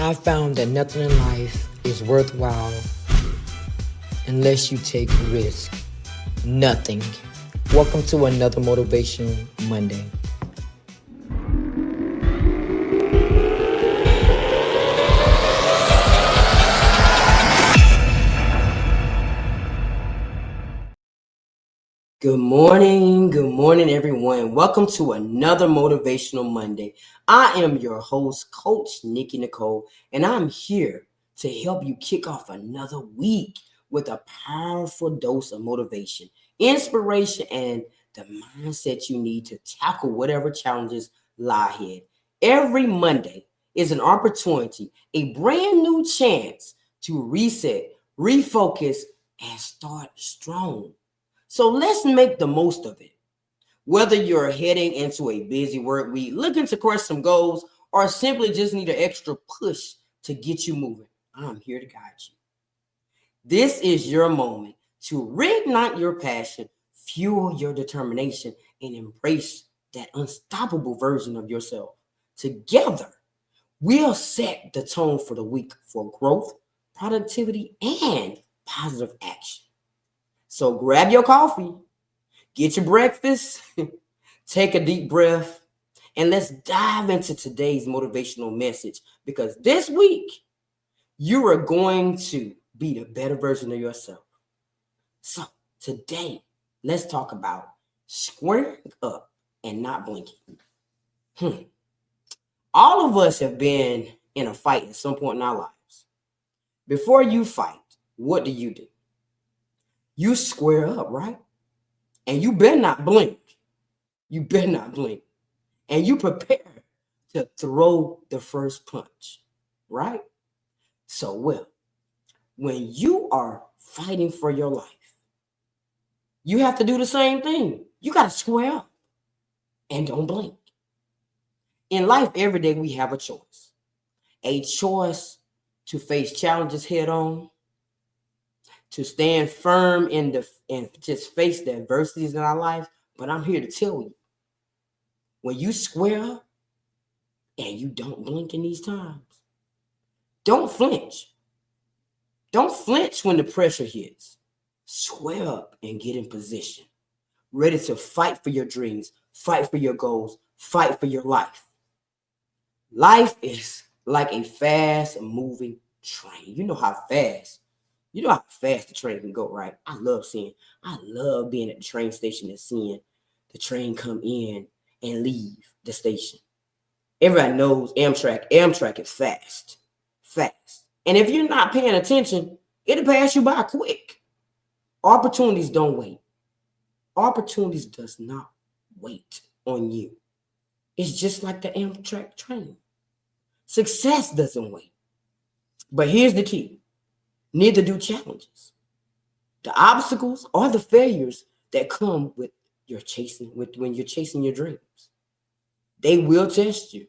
I found that nothing in life is worthwhile unless you take risk. Nothing. Welcome to another Motivational Monday. Good morning, everyone. Welcome to another Motivational Monday. I am your host, Coach Nikki Nicole, and I'm here to help you kick off another week with a powerful dose of motivation, inspiration, and the mindset you need to tackle whatever challenges lie ahead. Every Monday is an opportunity, a brand new chance to reset, refocus, and start strong. So let's make the most of it. Whether you're heading into a busy work week, looking to crush some goals, or simply just need an extra push to get you moving, I'm here to guide you. This is your moment to reignite your passion, fuel your determination, and embrace that unstoppable version of yourself. Together, we'll set the tone for the week for growth, productivity, and positive action. So grab your coffee, get your breakfast, take a deep breath, and let's dive into today's motivational message because this week you are going to be the better version of yourself. So today, let's talk about squaring up and not blinking. All of us have been in a fight at some point in our lives. Before you fight, what do? You square up, right? And you better not blink. You better not blink. And you prepare to throw the first punch, right? So, when you are fighting for your life, you have to do the same thing. You got to square up and don't blink. In life, every day we have a choice to face challenges head on, to stand firm and just face the adversities in our life. But I'm here to tell you, when you square up and you don't blink in these times, don't flinch. Don't flinch when the pressure hits. Square up and get in position, ready to fight for your dreams, fight for your goals, fight for your life. Life is like a fast moving train. You know how fast the train can go, right? I love being at the train station and seeing the train come in and leave the station. Everybody knows Amtrak is fast. And if you're not paying attention, it'll pass you by quick. Opportunities don't wait. Opportunities does not wait on you. It's just like the Amtrak train. Success doesn't wait. But here's the key. Neither do challenges. The obstacles or the failures that come with when you're chasing your dreams. They will test you.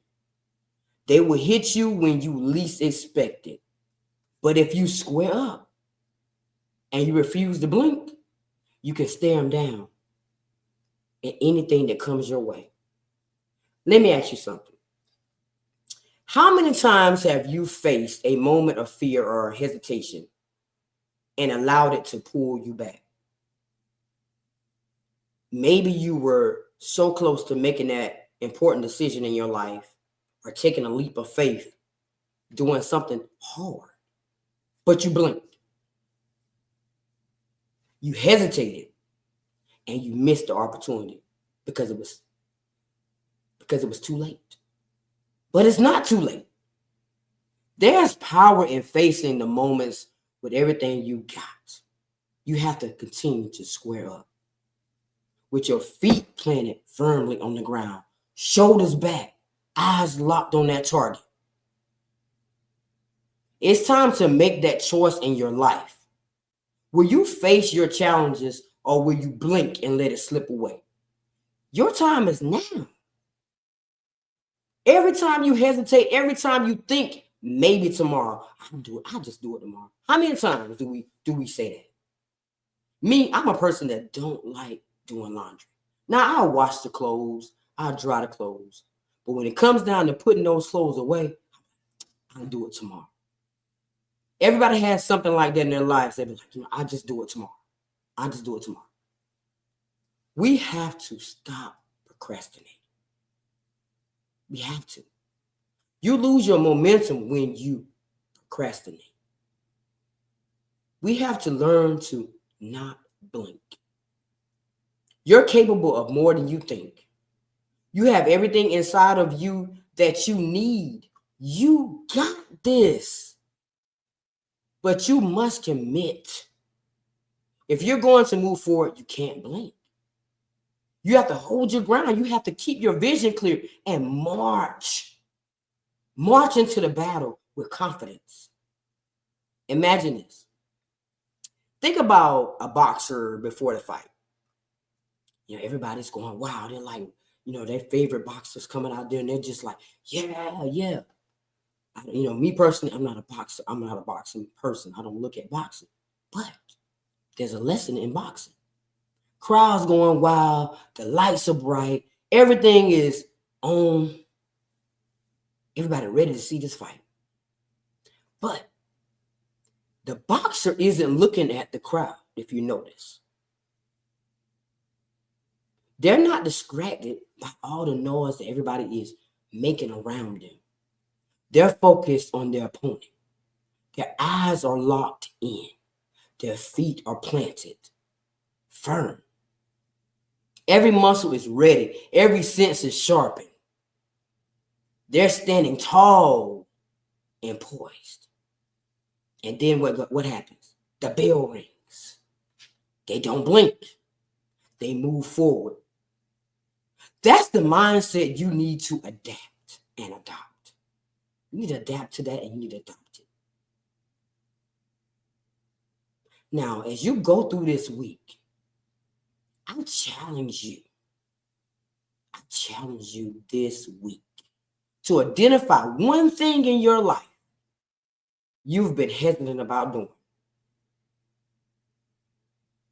They will hit you when you least expect it. But if you square up and you refuse to blink, you can stare them down at anything that comes your way. Let me ask you something. How many times have you faced a moment of fear or hesitation and allowed it to pull you back? Maybe you were so close to making that important decision in your life or taking a leap of faith, doing something hard, but you blinked. You hesitated and you missed the opportunity because it was too late. But it's not too late. There's power in facing the moments with everything you got. You have to continue to square up with your feet planted firmly on the ground, shoulders back, eyes locked on that target. It's time to make that choice in your life. Will you face your challenges or will you blink and let it slip away? Your time is now. Every time you hesitate, every time you think maybe tomorrow, I'll just do it tomorrow. How many times do we say that? Me, I'm a person that don't like doing laundry. Now I'll wash the clothes, I'll dry the clothes. But when it comes down to putting those clothes away, I'll do it tomorrow. Everybody has something like that in their lives. They be like, I'll just do it tomorrow. I'll just do it tomorrow. We have to stop procrastinating. We have to. You lose your momentum when you procrastinate. We have to learn to not blink. You're capable of more than you think. You have everything inside of you that you need. You got this. But you must commit. If you're going to move forward, you can't blink. You have to hold your ground. You have to keep your vision clear and march. March into the battle with confidence. Imagine this. Think about a boxer before the fight. Everybody's going, wow, they're like, their favorite boxers coming out there and they're just like, yeah. Me personally, I'm not a boxer. I'm not a boxing person. I don't look at boxing. But there's a lesson in boxing. Crowds going wild. The lights are bright. Everything is on. Everybody ready to see this fight. But the boxer isn't looking at the crowd, if you notice. They're not distracted by all the noise that everybody is making around them. They're focused on their opponent. Their eyes are locked in. Their feet are planted firm. Every muscle is ready. Every sense is sharpened. They're standing tall and poised. And then what happens? The bell rings. They don't blink. They move forward. That's the mindset you need to adapt and adopt. You need to adapt to that and you need to adopt it. Now, as you go through this week, I challenge you this week to identify one thing in your life you've been hesitant about doing,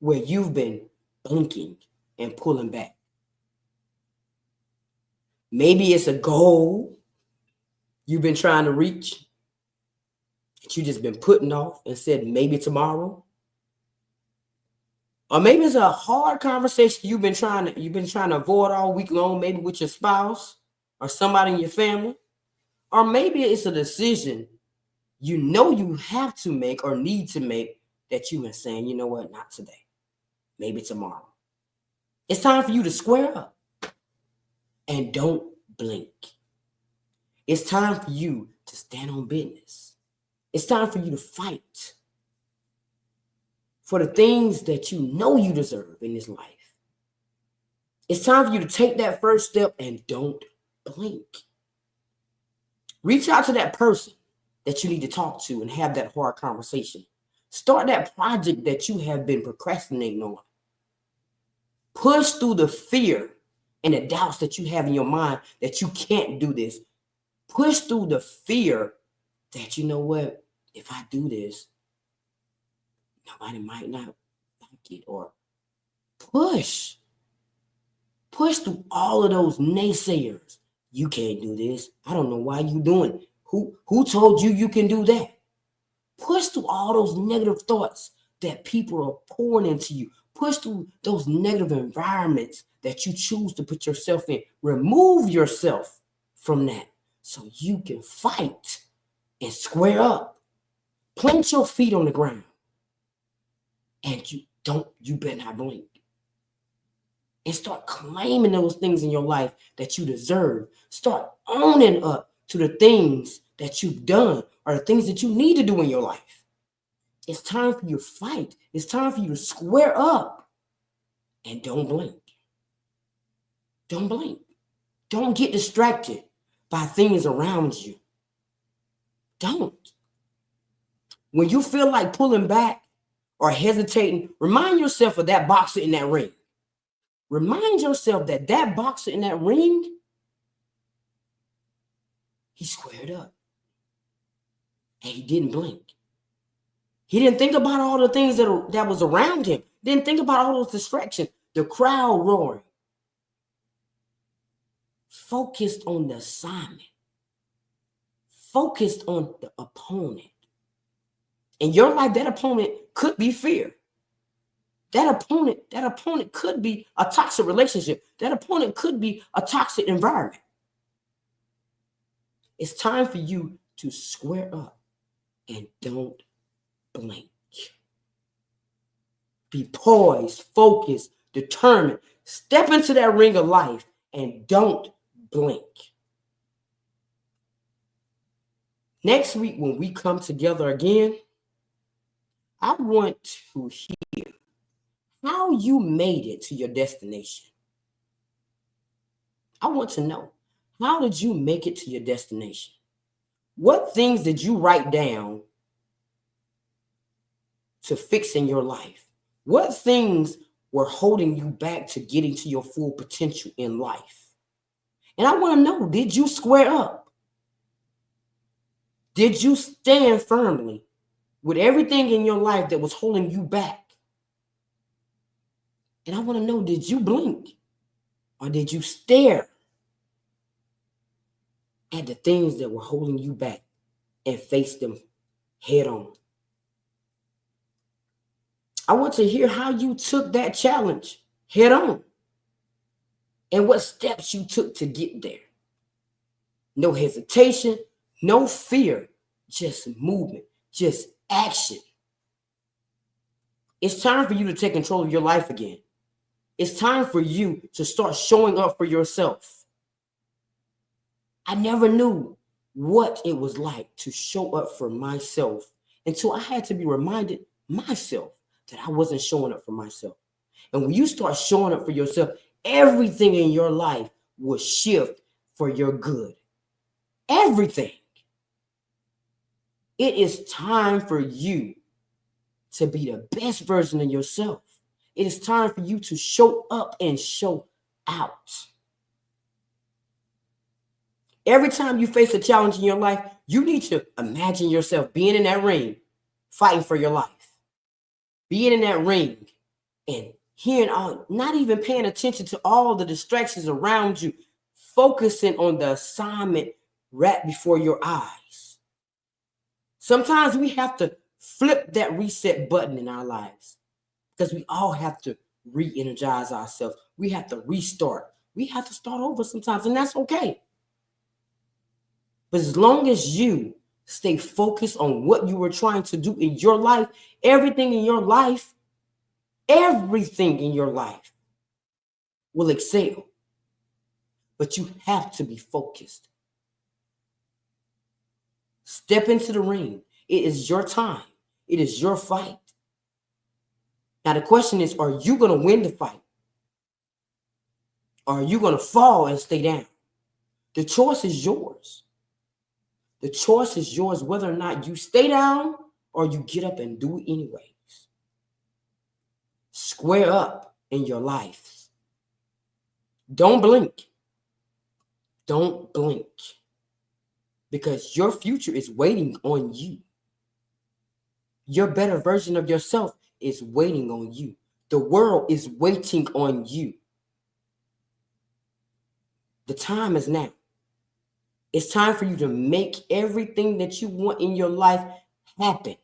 where you've been blinking and pulling back. Maybe it's a goal you've been trying to reach that you just been putting off and said maybe tomorrow. Or maybe it's a hard conversation you've been trying to avoid all week long, maybe with your spouse or somebody in your family. Or maybe it's a decision you have to make or need to make that you've been saying, you know what, not today, maybe tomorrow. It's time for you to square up and don't blink. It's time for you to stand on business. It's time for you to fight for the things that you know you deserve in this life. It's time for you to take that first step and don't blink. Reach out to that person that you need to talk to and have that hard conversation. Start that project that you have been procrastinating on. Push through the fear and the doubts that you have in your mind that you can't do this. Push through the fear that, you know what, if I do this, nobody might not like it. Or push through all of those naysayers. You can't do this. I don't know why you're doing it. Who told you can do that? Push through all those negative thoughts that people are pouring into you. Push through those negative environments that you choose to put yourself in. Remove yourself from that so you can fight and square up. Plant your feet on the ground. And you better not blink. And start claiming those things in your life that you deserve. Start owning up to the things that you've done or the things that you need to do in your life. It's time for you to fight. It's time for you to square up. And don't blink. Don't blink. Don't get distracted by things around you. Don't. When you feel like pulling back or hesitating, remind yourself of that boxer in that ring. Remind yourself that boxer in that ring, he squared up. And he didn't blink. He didn't think about all the things that was around him. Didn't think about all those distractions. The crowd roaring. Focused on the assignment. focused on the opponent. In your life, that opponent could be fear. That opponent could be a toxic relationship. That opponent could be a toxic environment. It's time for you to square up and don't blink. Be poised, focused, determined. Step into that ring of life and don't blink. Next week, when we come together again, I want to hear how you made it to your destination. I want to know, how did you make it to your destination? What things did you write down to fix in your life? What things were holding you back to getting to your full potential in life? And I want to know, did you square up? Did you stand firmly with everything in your life that was holding you back? And I want to know, did you blink? Or did you stare at the things that were holding you back and face them head on? I want to hear how you took that challenge head on and what steps you took to get there. No hesitation, no fear, just movement, just action. It's time for you to take control of your life again. It's time for you to start showing up for yourself. I never knew what it was like to show up for myself until I had to be reminded myself that I wasn't showing up for myself. And when you start showing up for yourself, everything in your life will shift for your good. Everything. It is time for you to be the best version of yourself. It is time for you to show up and show out. Every time you face a challenge in your life, you need to imagine yourself being in that ring, fighting for your life. Being in that ring and hearing all, not even paying attention to all the distractions around you, focusing on the assignment right before your eyes. Sometimes we have to flip that reset button in our lives because we all have to re-energize ourselves. We have to restart. We have to start over sometimes, and that's okay. But as long as you stay focused on what you were trying to do in your life, everything in your life will excel. But you have to be focused. Step into the ring. It is your time. It is your fight. Now the question is, are you going to win the fight? Or are you going to fall and stay down? The choice is yours. The choice is yours whether or not you stay down or you get up and do it anyways. Square up in your life. Don't blink. Don't blink. Because your future is waiting on you. Your better version of yourself is waiting on you. The world is waiting on you. The time is now. It's time for you to make everything that you want in your life happen.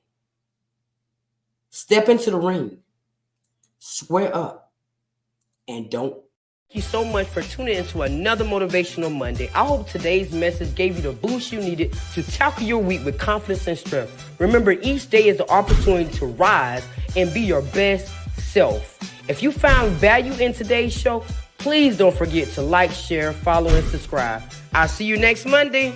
Step into the ring. Square up. And don't. Thank you so much for tuning into another Motivational Monday. I hope today's message gave you the boost you needed to tackle your week with confidence and strength. Remember, each day is the opportunity to rise and be your best self. If you found value in today's show, please don't forget to like, share, follow, and subscribe. I'll see you next Monday.